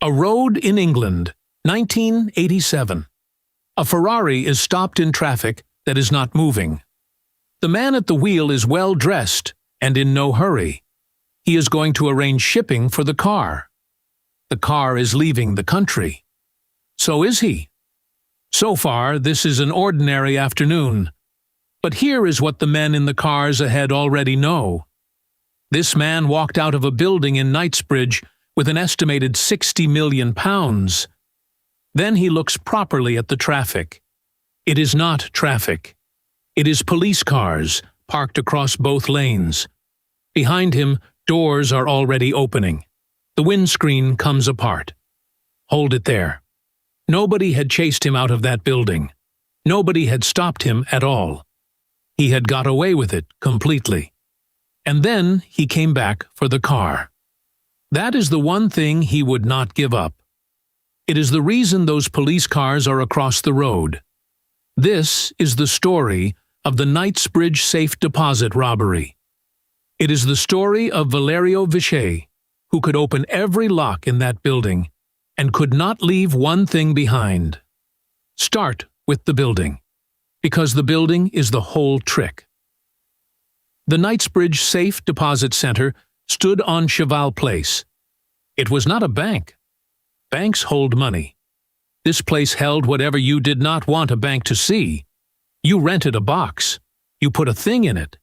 A road in England, 1987. A Ferrari is stopped in traffic that is not moving. The man at the wheel is well dressed and in no hurry. He is going to arrange shipping for the car. The car is leaving the country. So is he. So far, this is an ordinary afternoon. But here is what the men in the cars ahead already know. This man walked out of a building in Knightsbridge with an estimated £60 million. Then he looks properly at the traffic. It is not traffic. It is police cars parked across both lanes. Behind him, doors are already opening. The windscreen comes apart. Hold it there. Nobody had chased him out of that building. Nobody had stopped him at all. He had got away with it completely. And then he came back for the car. That is the one thing he would not give up. It is the reason those police cars are across the road. This is the story of the Knightsbridge safe deposit robbery. It is the story of Valerio Viccei, who could open every lock in that building and could not leave one thing behind. Start with the building, because the building is the whole trick. The Knightsbridge Safe Deposit Center stood on Cheval Place. It was not a bank. Banks hold money. This place held whatever you did not want a bank to see. You rented a box. You put a thing in it.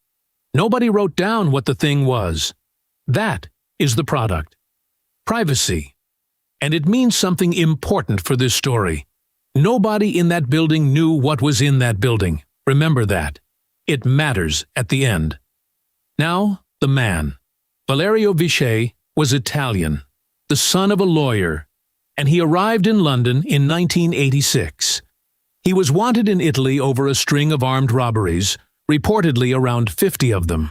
Nobody wrote down what the thing was. That is the product. Privacy. And it means something important for this story. Nobody in that building knew what was in that building. Remember that. It matters at the end. Now, the man. Valerio Viccei was Italian, the son of a lawyer, and he arrived in London in 1986. He was wanted in Italy over a string of armed robberies, reportedly around 50 of them.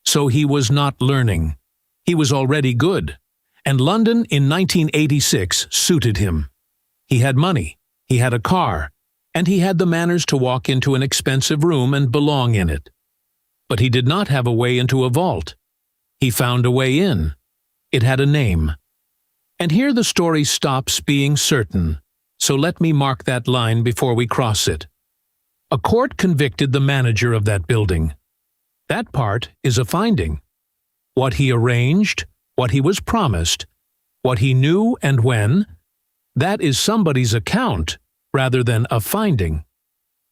So he was not learning. He was already good, and London in 1986 suited him. He had money, he had a car, and he had the manners to walk into an expensive room and belong in it. But he did not have a way into a vault. He found a way in. It had a name. And here the story stops being certain, so let me mark that line before we cross it. A court convicted the manager of that building. That part is a finding. What he arranged, what he was promised, what he knew and when, that is somebody's account rather than a finding.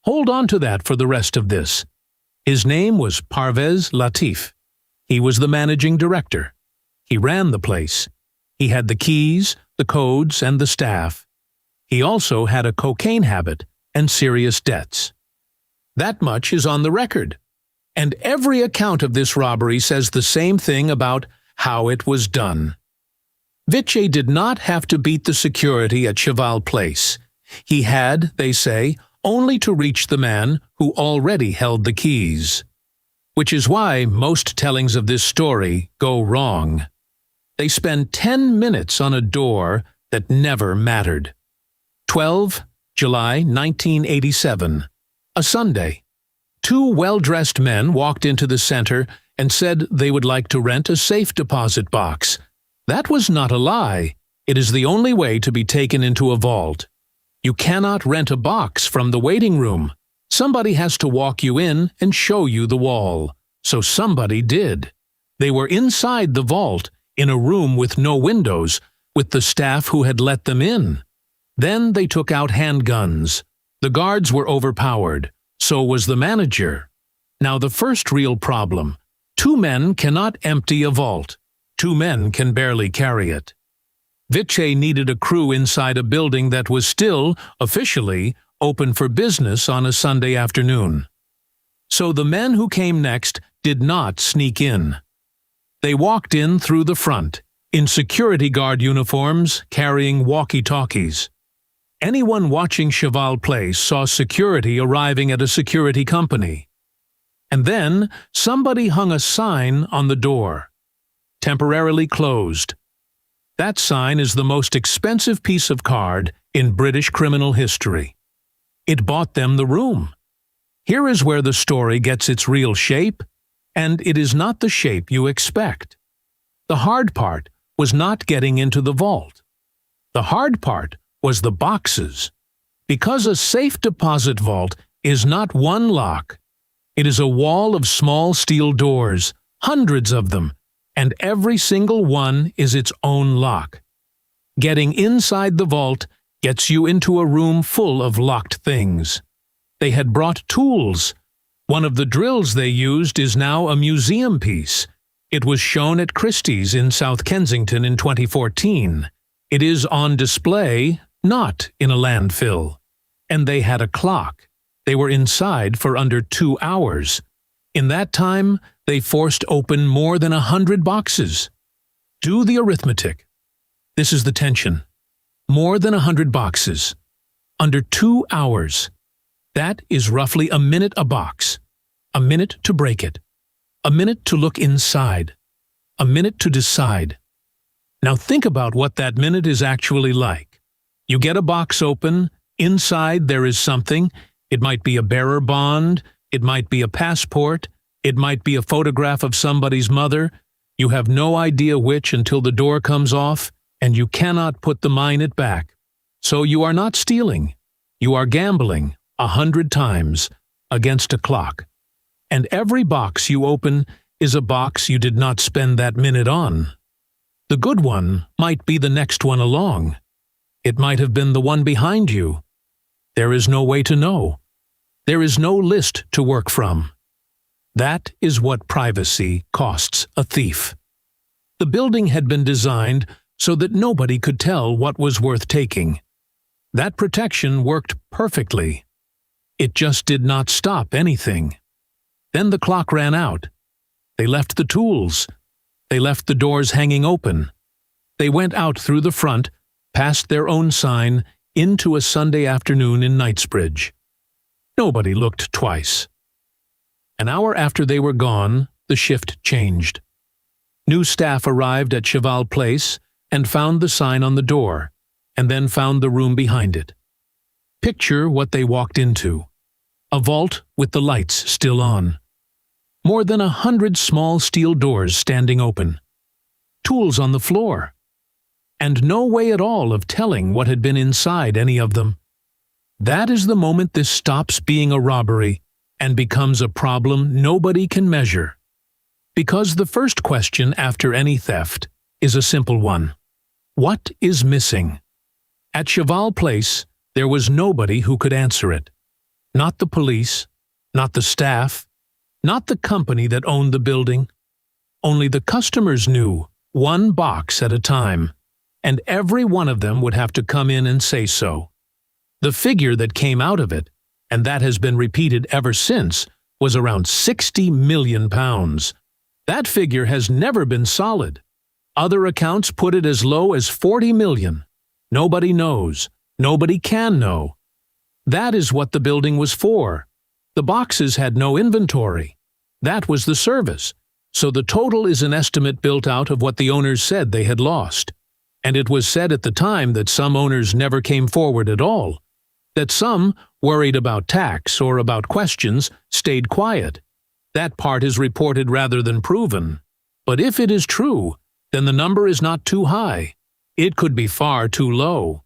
Hold on to that for the rest of this. His name was Parvez Latif. He was the managing director. He ran the place. He had the keys, the codes, and the staff. He also had a cocaine habit and serious debts. That much is on the record. And every account of this robbery says the same thing about how it was done. Viccei did not have to beat the security at Cheval Place. He had, they say, only to reach the man who already held the keys. Which is why most tellings of this story go wrong. They spend 10 minutes on a door that never mattered. 12 July 1987, a Sunday. Two well-dressed men walked into the center and said they would like to rent a safe deposit box. That was not a lie. It is the only way to be taken into a vault. You cannot rent a box from the waiting room. Somebody has to walk you in and show you the wall. So somebody did. They were inside the vault, in a room with no windows, with the staff who had let them in. Then they took out handguns. The guards were overpowered. So was the manager. Now the first real problem. 2 men cannot empty a vault. 2 men can barely carry it. Viccei needed a crew inside a building that was still, officially, open for business on a Sunday afternoon. So the men who came next did not sneak in. They walked in through the front, in security guard uniforms, carrying walkie-talkies. Anyone watching Cheval Place saw security arriving at a security company. And then somebody hung a sign on the door. Temporarily closed. That sign is the most expensive piece of card in British criminal history. It bought them the room. Here is where the story gets its real shape, and it is not the shape you expect. The hard part was not getting into the vault. The hard part was the boxes. Because a safe deposit vault is not one lock. It is a wall of small steel doors, hundreds of them, and every single one is its own lock. Getting inside the vault gets you into a room full of locked things. They had brought tools. One of the drills they used is now a museum piece. It was shown at Christie's in South Kensington in 2014. It is on display, not in a landfill. And they had a clock. They were inside for under 2 hours. In that time, they forced open more than 100 boxes. Do the arithmetic. This is the tension. More than 100 boxes. Under 2 hours. That is roughly a minute a box. A minute to break it. A minute to look inside. A minute to decide. Now think about what that minute is actually like. You get a box open. Inside there is something. It might be a bearer bond. It might be a passport. It might be a photograph of somebody's mother. You have no idea which until the door comes off, and you cannot put the it back. So you are not stealing. You are gambling 100 times against a clock. And every box you open is a box you did not spend that minute on. The good one might be the next one along. It might have been the one behind you. There is no way to know. There is no list to work from. That is what privacy costs a thief. The building had been designed so that nobody could tell what was worth taking. That protection worked perfectly. It just did not stop anything. Then the clock ran out. They left the tools. They left the doors hanging open. They went out through the front, past their own sign, into a Sunday afternoon in Knightsbridge. Nobody looked twice. An hour after they were gone, the shift changed. New staff arrived at Cheval Place and found the sign on the door, and then found the room behind it. Picture what they walked into. A vault with the lights still on. More than 100 small steel doors standing open. Tools on the floor. And no way at all of telling what had been inside any of them. That is the moment this stops being a robbery and becomes a problem nobody can measure. Because the first question after any theft is a simple one. What is missing? At Cheval Place, there was nobody who could answer it. Not the police, not the staff, not the company that owned the building. Only the customers knew, one box at a time, and every one of them would have to come in and say so. The figure that came out of it, and that has been repeated ever since, was around £60 million. That figure has never been solid. Other accounts put it as low as 40 million. Nobody knows. Nobody can know. That is what the building was for. The boxes had no inventory. That was the service. So the total is an estimate built out of what the owners said they had lost. And it was said at the time that some owners never came forward at all. That some, worried about tax or about questions, stayed quiet. That part is reported rather than proven. But if it is true, then the number is not too high. It could be far too low.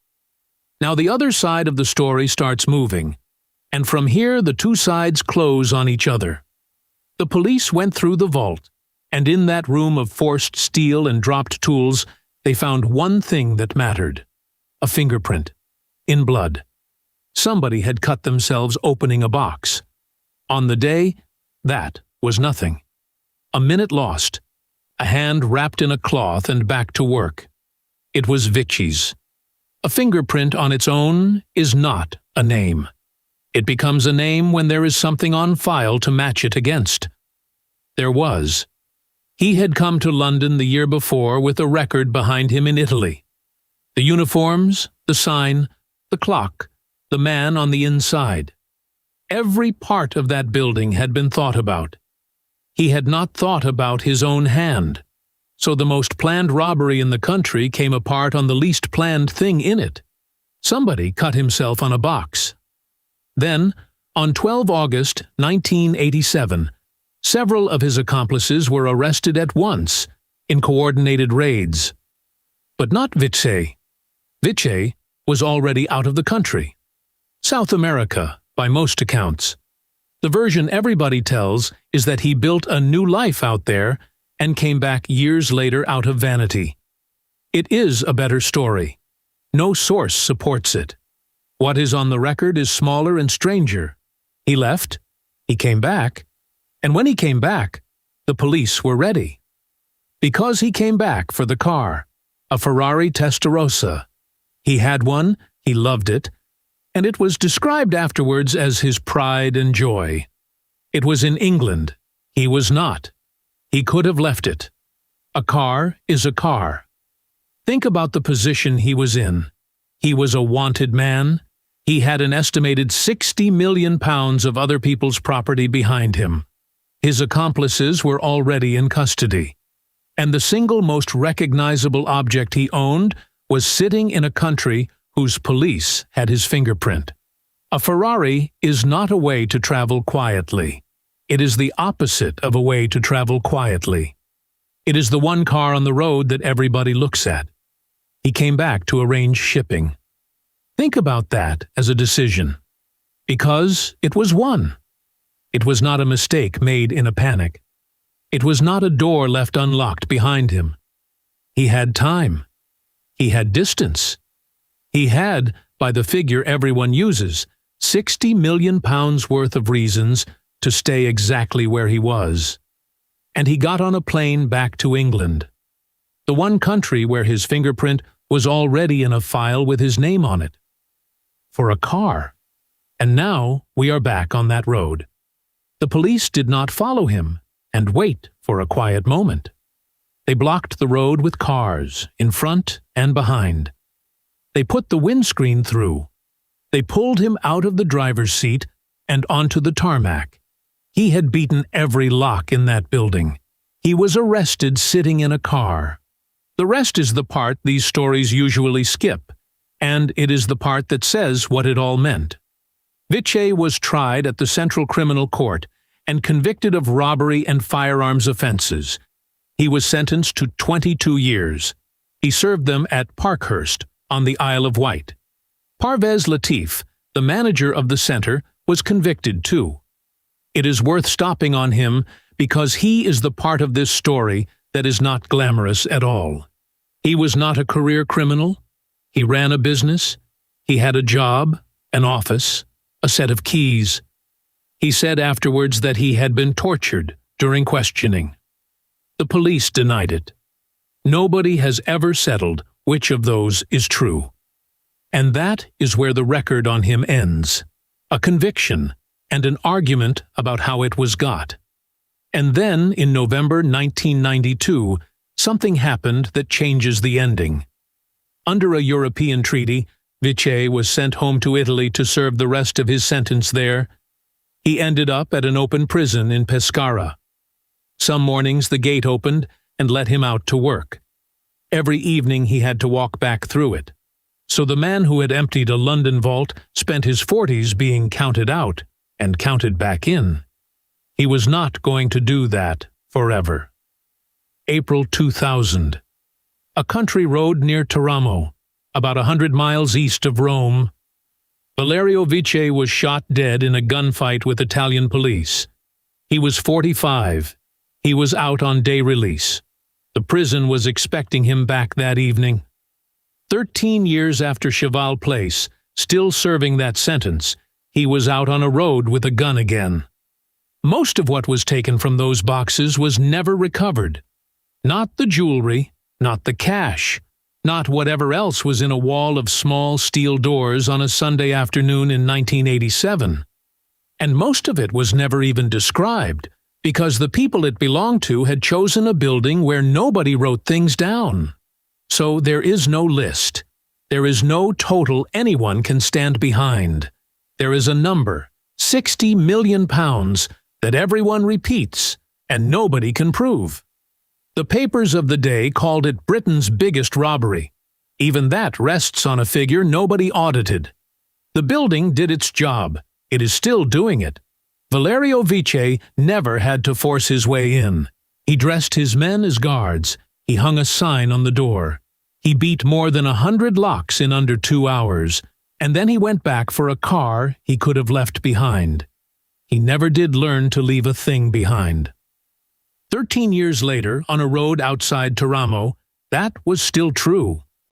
Now the other side of the story starts moving, and from here the two sides close on each other. The police went through the vault, and in that room of forced steel and dropped tools, they found one thing that mattered. A fingerprint. In blood. Somebody had cut themselves opening a box. On the day, that was nothing. A minute lost. A hand wrapped in a cloth and back to work. It was Viccei's. A fingerprint on its own is not a name. It becomes a name when there is something on file to match it against. There was. He had come to London the year before with a record behind him in Italy. The uniforms, the sign, the clock, the man on the inside. Every part of that building had been thought about. He had not thought about his own hand. So the most planned robbery in the country came apart on the least planned thing in it. Somebody cut himself on a box. Then, on 12 August 1987, several of his accomplices were arrested at once in coordinated raids. But not Viccei. Viccei was already out of the country. South America, by most accounts. The version everybody tells is that he built a new life out there and came back years later out of vanity. It is a better story. No source supports it. What is on the record is smaller and stranger. He left, he came back, and when he came back, the police were ready. Because he came back for the car, a Ferrari Testarossa. He had one, he loved it, and it was described afterwards as his pride and joy. It was in England. He was not. He could have left it. A car is a car. Think about the position he was in. He was a wanted man. He had an estimated 60 million pounds of other people's property behind him. His accomplices were already in custody. And the single most recognizable object he owned was sitting in a country whose police had his fingerprint. A Ferrari is not a way to travel quietly. It is the opposite of a way to travel quietly. It is the one car on the road that everybody looks at. He came back to arrange shipping. Think about that as a decision. Because it was one. It was not a mistake made in a panic. It was not a door left unlocked behind him. He had time. He had distance. He had, by the figure everyone uses, 60 million pounds worth of reasons to stay exactly where he was. And he got on a plane back to England, the one country where his fingerprint was already in a file with his name on it. For a car. And now we are back on that road. The police did not follow him and wait for a quiet moment. They blocked the road with cars, in front and behind. They put the windscreen through. They pulled him out of the driver's seat and onto the tarmac. He had beaten every lock in that building. He was arrested sitting in a car. The rest is the part these stories usually skip, and it is the part that says what it all meant. Viccei was tried at the Central Criminal Court and convicted of robbery and firearms offenses. He was sentenced to 22 years. He served them at Parkhurst on the Isle of Wight. Parvez Latif, the manager of the center, was convicted too. It is worth stopping on him because he is the part of this story that is not glamorous at all. He was not a career criminal. He ran a business. He had a job, an office, a set of keys. He said afterwards that he had been tortured during questioning. The police denied it. Nobody has ever settled which of those is true. And that is where the record on him ends. A conviction and an argument about how it was got. And then, in November 1992, something happened that changes the ending. Under a European treaty, Viccei was sent home to Italy to serve the rest of his sentence there. He ended up at an open prison in Pescara. Some mornings the gate opened and let him out to work. Every evening he had to walk back through it. So the man who had emptied a London vault spent his 40s being counted out and counted back in. He was not going to do that forever. April 2000. A country road near Teramo, about 100 miles east of Rome. Valerio Viccei was shot dead in a gunfight with Italian police. He was 45. He was out on day release. The prison was expecting him back that evening. 13 years after Cheval Place, still serving that sentence, he was out on a road with a gun again. Most of what was taken from those boxes was never recovered. Not the jewelry, not the cash, not whatever else was in a wall of small steel doors on a Sunday afternoon in 1987. And most of it was never even described, because the people it belonged to had chosen a building where nobody wrote things down. So there is no list. There is no total anyone can stand behind. There is a number, 60 million pounds, that everyone repeats, and nobody can prove. The papers of the day called it Britain's biggest robbery. Even that rests on a figure nobody audited. The building did its job. It is still doing it. Valerio Viccei never had to force his way in. He dressed his men as guards. He hung a sign on the door. He beat more than 100 locks in under 2 hours, and then he went back for a car he could have left behind. He never did learn to leave a thing behind. 13 years later, on a road outside Teramo, that was still true.